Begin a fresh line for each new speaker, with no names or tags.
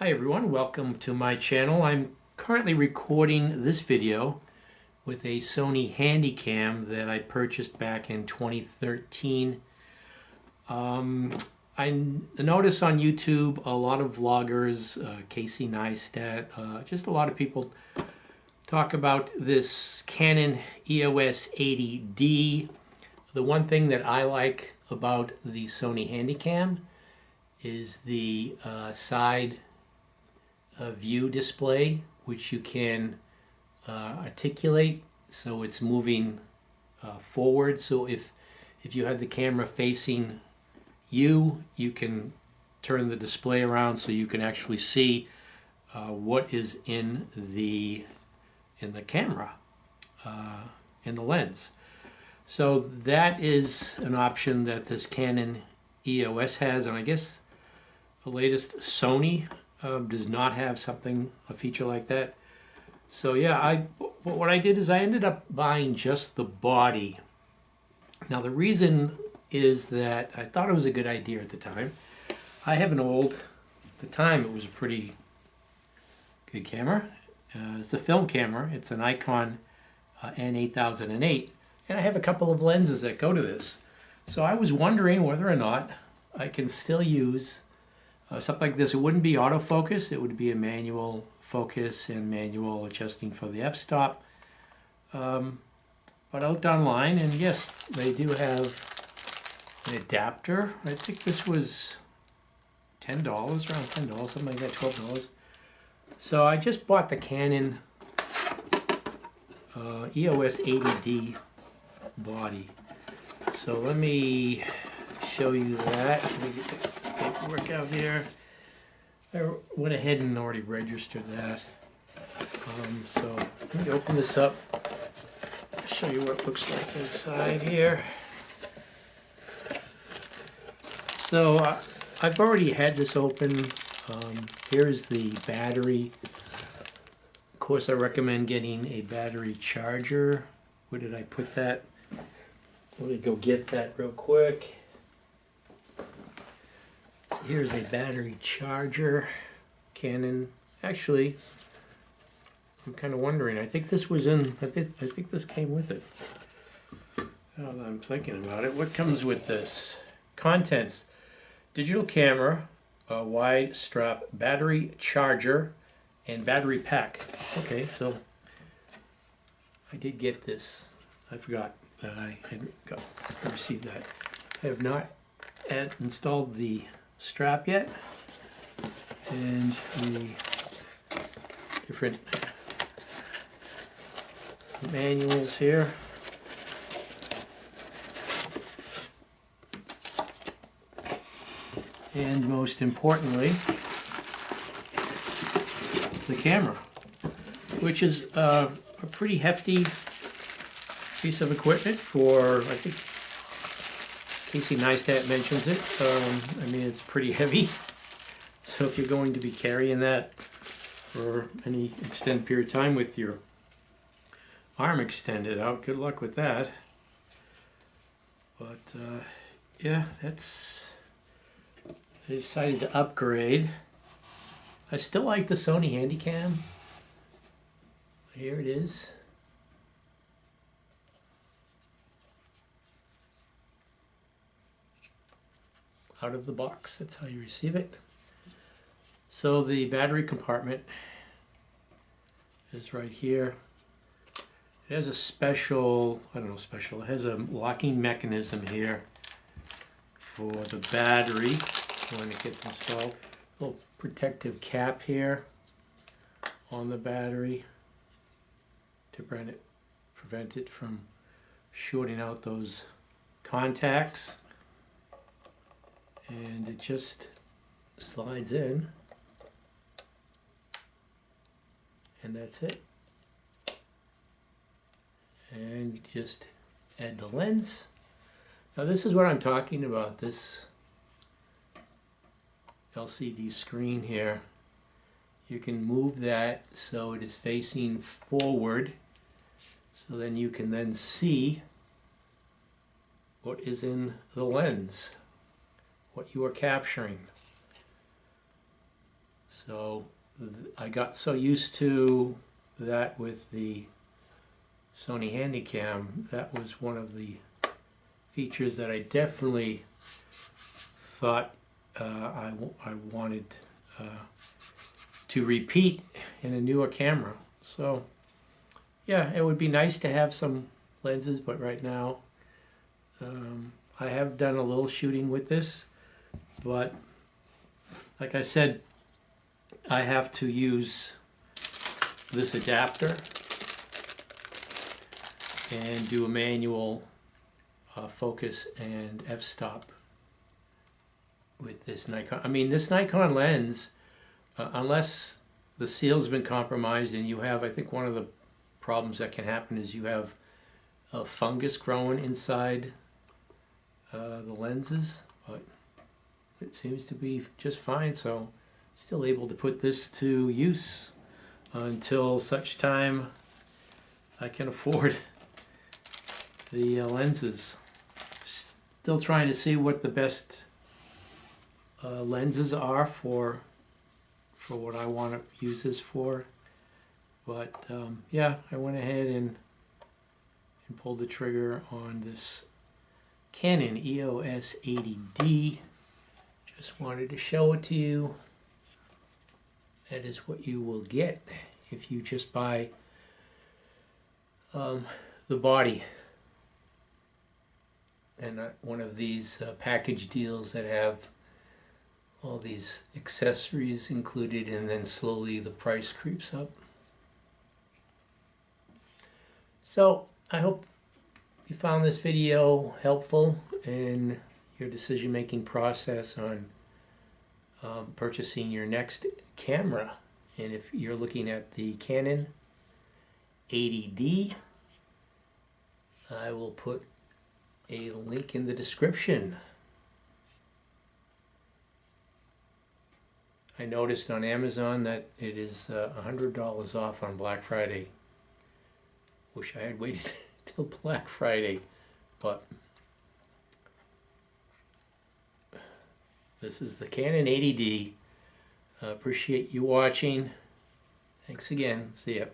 Hi everyone, welcome to my channel. I'm currently recording this video with a Sony Handycam that I purchased back in 2013. I notice on YouTube a lot of vloggers, Casey Neistat, just a lot of people talk about this Canon EOS 80D. The one thing that I like about the Sony Handycam is the side view display, which you can articulate so it's moving forward. So if you have the camera facing you, you can turn the display around so you can actually see what is in the camera, in the lens. So that is an option that this Canon EOS has, and I guess the latest Sony does not have a feature like that. So yeah, what I did is I ended up buying just the body. Now the reason is that I thought it was a good idea at the time. I have at the time it was a pretty good camera. It's a film camera. It's an Nikon N8008, and I have a couple of lenses that go to this. So I was wondering whether or not I can still use something like this. It wouldn't be autofocus, it would be a manual focus and manual adjusting for the f-stop. But I looked online, and yes, they do have an adapter. I think this was $10, around $10, something like that, $12. So I just bought the Canon EOS 80D body. So let me show you that. Let me get this paperwork out here. I went ahead and already registered that. So let me open this up. I'll show you what it looks like inside here. So I've already had this open. Here's the battery. Of course, I recommend getting a battery charger. Where did I put that? Let me go get that real quick. So here's a battery charger, Canon. Actually, I'm kind of wondering. I think this was in. I think this came with it. Now that I'm thinking about it, what comes with this? Contents: digital camera, a wide strap battery charger, and battery pack. Okay, so I did get this. I forgot that I had received that. I have not installed the strap yet, and the different manuals here. And most importantly, the camera, which is a pretty hefty piece of equipment for, I think Casey Neistat mentions it. I mean, it's pretty heavy. So if you're going to be carrying that for any extended period of time with your arm extended out, good luck with that. But yeah, I decided to upgrade. I still like the Sony Handycam. Here it is. Out of the box, that's how you receive it. So the battery compartment is right here. It has a special, it has a locking mechanism here for the battery when it gets installed. A little protective cap here on the battery to prevent it from shorting out those contacts. And it just slides in, and that's it. And just add the lens. Now this is what I'm talking about, this LCD screen here. You can move that so it is facing forward, so then you can then see what is in the lens, what you are capturing. So I got so used to that with the Sony Handycam. That was one of the features that I definitely thought I wanted to repeat in a newer camera. So yeah, it would be nice to have some lenses, but right now I have done a little shooting with this, but like I said, I have to use this adapter and do a manual focus and f-stop with this Nikon. I mean, this Nikon lens, unless the seal's been compromised and you have, I think one of the problems that can happen is you have a fungus growing inside the lenses, but it seems to be just fine, so still able to put this to use until such time I can afford the lenses. Still trying to see what the best lenses are for what I want to use this for, but yeah, I went ahead and pulled the trigger on this Canon EOS 80D. Just wanted to show it to you. That is what you will get if you just buy the body and not one of these package deals that have all these accessories included and then slowly the price creeps up. So I hope you found this video helpful in your decision-making process on purchasing your next camera. And if you're looking at the Canon 80D, I will put a link in the description. I noticed on Amazon that it is $100 off on Black Friday. Wish I had waited till Black Friday, but this is the Canon 80D. Appreciate you watching. Thanks again. See ya.